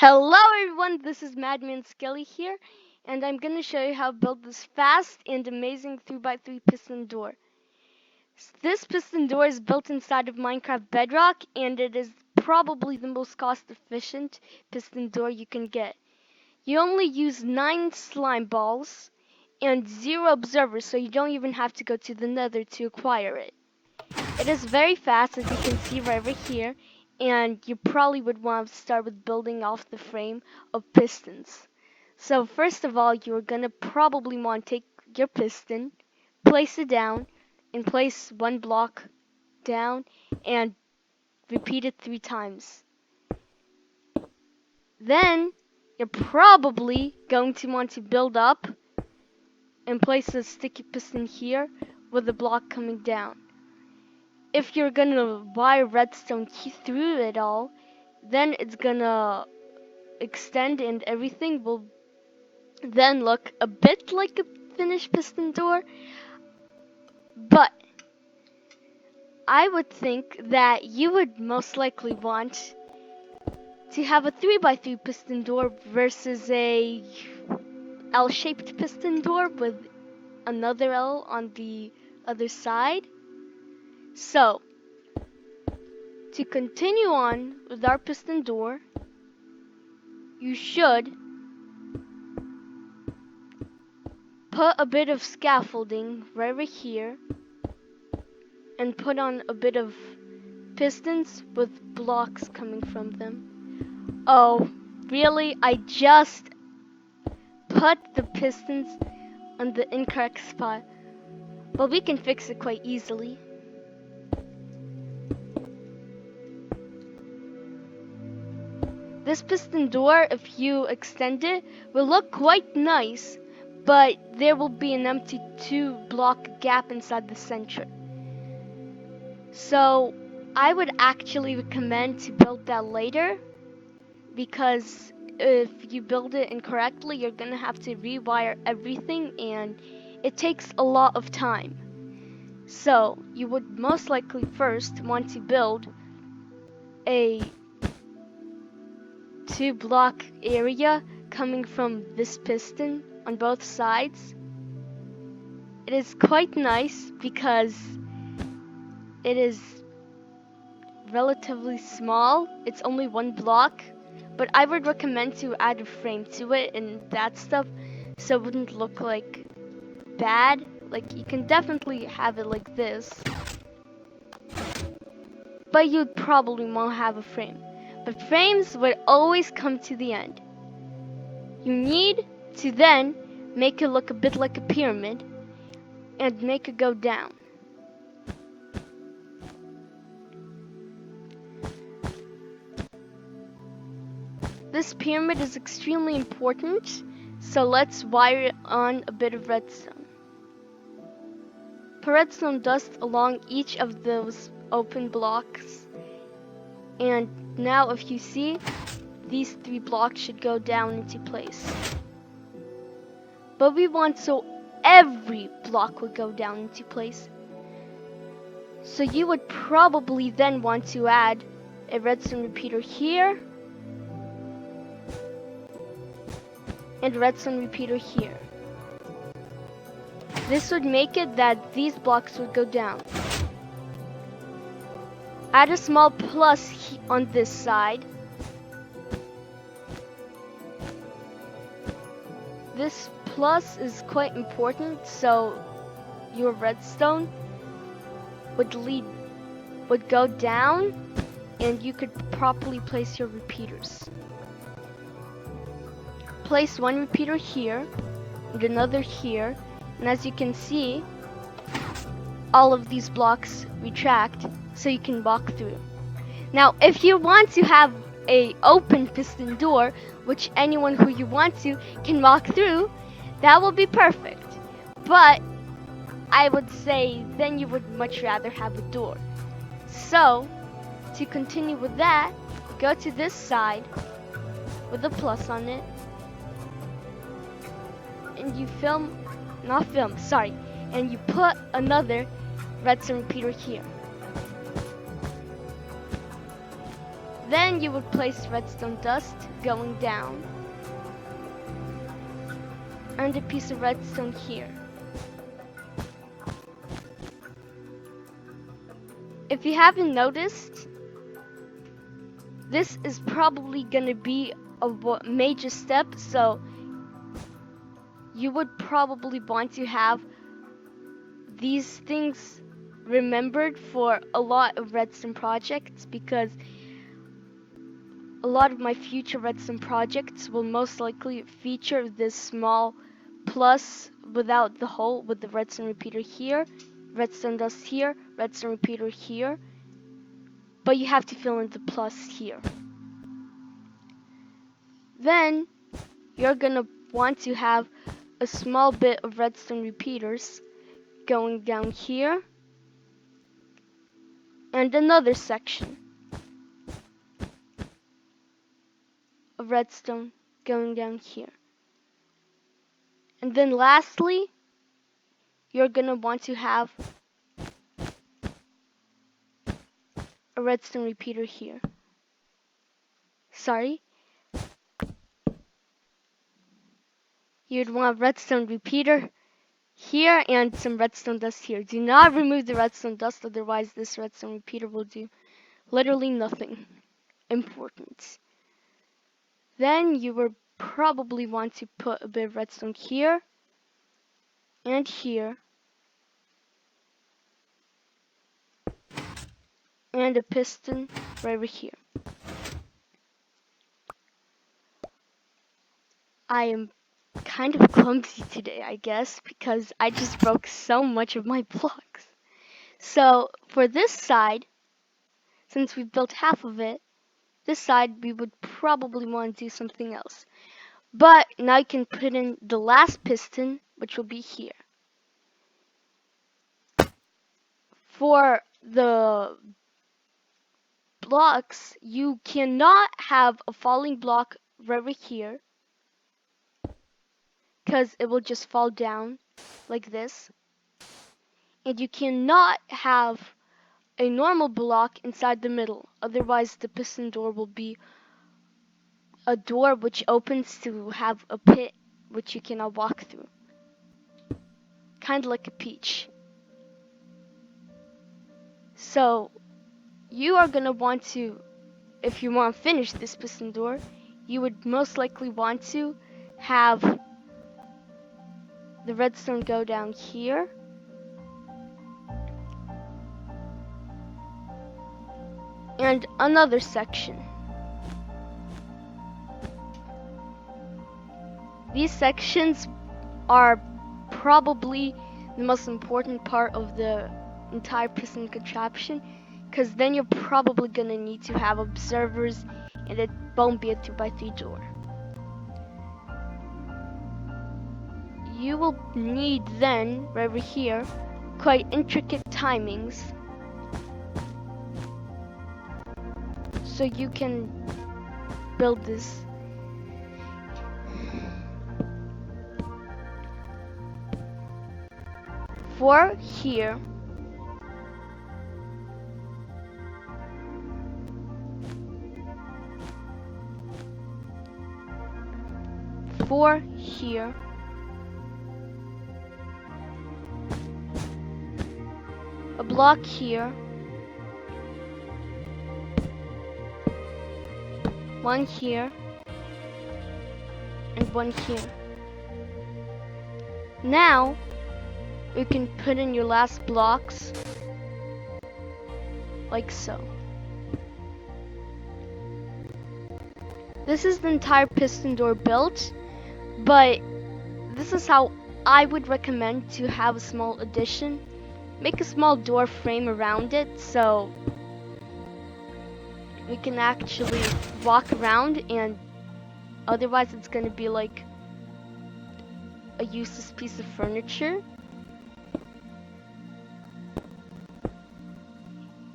Hello everyone, this is Madman Skelly here, and I'm going to show you how to build this fast and amazing 3x3 piston door. This piston door is built inside of Minecraft Bedrock, and it is probably the most cost efficient piston door you can get. You only use 9 slime balls and 0 observers, so you don't even have to go to the nether to acquire it. It is very fast, as you can see right over here, and you probably would want to start with building off the frame of pistons. So first of all, you're going to probably want to take your piston, place it down, and place one block down, and repeat it 3 times. Then, you're probably going to want to build up and place a sticky piston here with the block coming down. If you're gonna wire redstone through it all, then it's gonna extend and everything will then look a bit like a finished piston door. But I would think that you would most likely want to have a 3x3 piston door versus a L-shaped piston door with another L on the other side. So, to continue on with our piston door, you should put a bit of scaffolding right over here and put on a bit of pistons with blocks coming from them. Oh, really? I just put the pistons on the incorrect spot, but we can fix it quite easily. This piston door, if you extend it, will look quite nice, but there will be an empty 2-block gap inside the center. So I would actually recommend to build that later, because if you build it incorrectly, you're gonna have to rewire everything and it takes a lot of time. So you would most likely first want to build a 2-block area coming from this piston on both sides. It is quite nice because it is relatively small. It's only 1 block, but I would recommend to add a frame to it and that stuff so it wouldn't look like bad. Like, you can definitely have it like this, but you'd probably won't have a frame. But frames would always come to the end. You need to then make it look a bit like a pyramid and make it go down. This pyramid is extremely important, so let's wire it on a bit of redstone. Put redstone dust along each of those open blocks, and now if you see, these 3 blocks should go down into place. But we want so every block would go down into place. So you would probably then want to add a redstone repeater here and a redstone repeater here. This would make it that these blocks would go down. Add a small plus on this side. This plus is quite important, so your redstone would go down and you could properly place your repeaters. Place 1 repeater here and another here, and as you can see, all of these blocks retract so you can walk through. Now, if you want to have a open piston door, which anyone who you want to can walk through, that will be perfect. But I would say then you would much rather have a door. So, to continue with that, go to this side with a plus on it, and you and you put another redstone repeater here. Then you would place redstone dust going down. And a piece of redstone here. If you haven't noticed, this is probably gonna be a major step, so you would probably want to have these things remembered for a lot of redstone projects, because a lot of my future redstone projects will most likely feature this small plus without the hole, with the redstone repeater here, redstone dust here, redstone repeater here, but you have to fill in the plus here. Then you're gonna want to have a small bit of redstone repeaters going down here, and another section of redstone going down here. And then lastly, you're gonna want to have a redstone repeater here. Sorry. You'd want a redstone repeater here and some redstone dust here. Do not remove the redstone dust, otherwise this redstone repeater will do literally nothing important. Then you will probably want to put a bit of redstone here and here, and a piston right over here. I am kind of clumsy today, I guess, because I just broke so much of my blocks. So for this side, since we've built half of it, this side we would probably want to do something else. But now you can put in the last piston, which will be here. For the blocks, you cannot have a falling block right over here, because it will just fall down like this. And you cannot have a normal block inside the middle, otherwise the piston door will be a door which opens to have a pit which you cannot walk through. Kind of like a peach. So you are gonna want to, if you want to finish this piston door, you would most likely want to have the redstone go down here, and another section. These sections are probably the most important part of the entire piston contraption, because then you're probably gonna need to have observers, and it won't be a 2x3 door. You will need then, right over here, quite intricate timings, so you can build this. For here, for here, a block here, one here, and one here. Now you can put in your last blocks like so. This is the entire piston door built, but this is how I would recommend to have a small addition. Make a small door frame around it so we can actually walk around, and otherwise it's gonna be like a useless piece of furniture.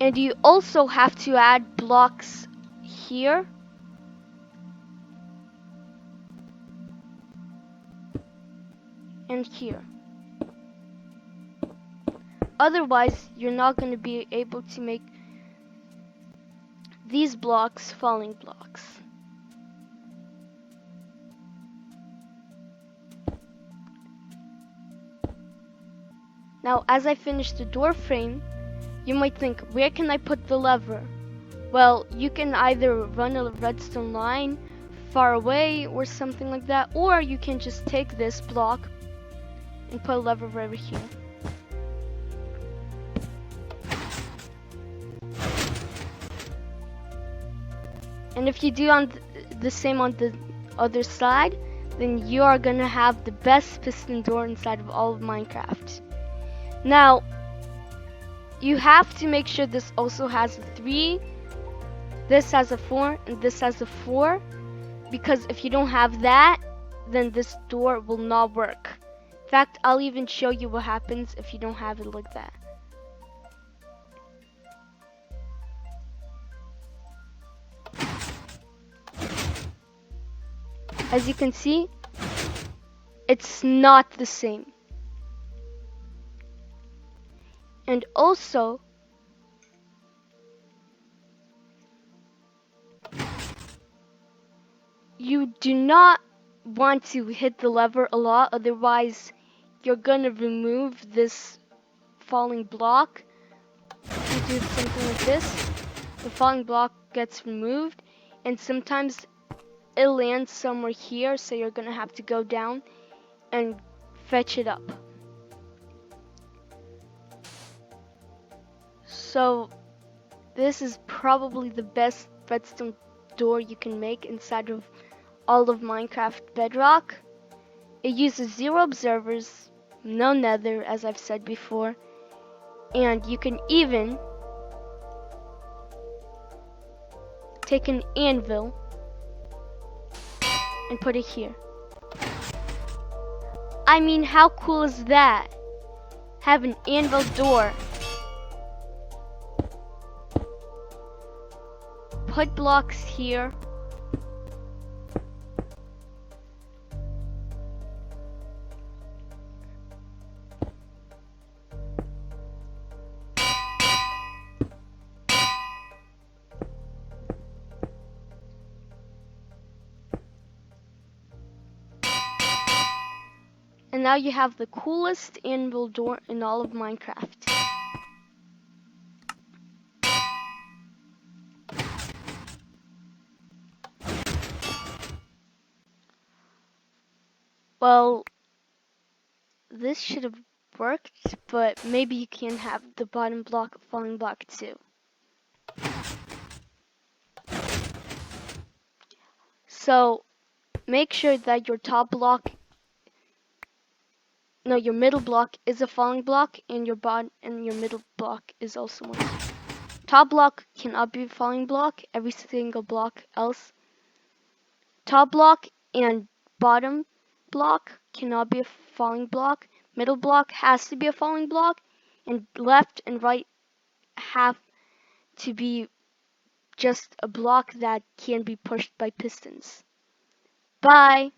And you also have to add blocks here. And here. Otherwise, you're not going to be able to make these blocks falling blocks. Now, as I finish the door frame, you might think, where can I put the lever? Well, you can either run a redstone line far away or something like that, or you can just take this block and put a lever right here. And if you do on the same on the other side, then you are gonna have the best piston door inside of all of Minecraft. Now, you have to make sure this also has a 3, this has a 4, and this has a 4, because if you don't have that, then this door will not work. In fact, I'll even show you what happens if you don't have it like that. As you can see, it's not the same. And also, you do not want to hit the lever a lot, otherwise you're gonna remove this falling block. If you do something like this, the falling block gets removed, and sometimes it lands somewhere here, so you're gonna have to go down and fetch it up. So this is probably the best redstone door you can make inside of all of Minecraft Bedrock. It uses 0 observers, no nether, as I've said before, and you can even take an anvil and put it here. I mean, how cool is that? Have an anvil door. Put blocks here. And now you have the coolest anvil door in all of Minecraft. Well, this should have worked, but maybe you can have the bottom block falling block too. So make sure that your your middle block is a falling block, and your middle block is also one. Top block cannot be a falling block. Every single block else. Top block and bottom block cannot be a falling block. Middle block has to be a falling block, and left and right have to be just a block that can be pushed by pistons. Bye.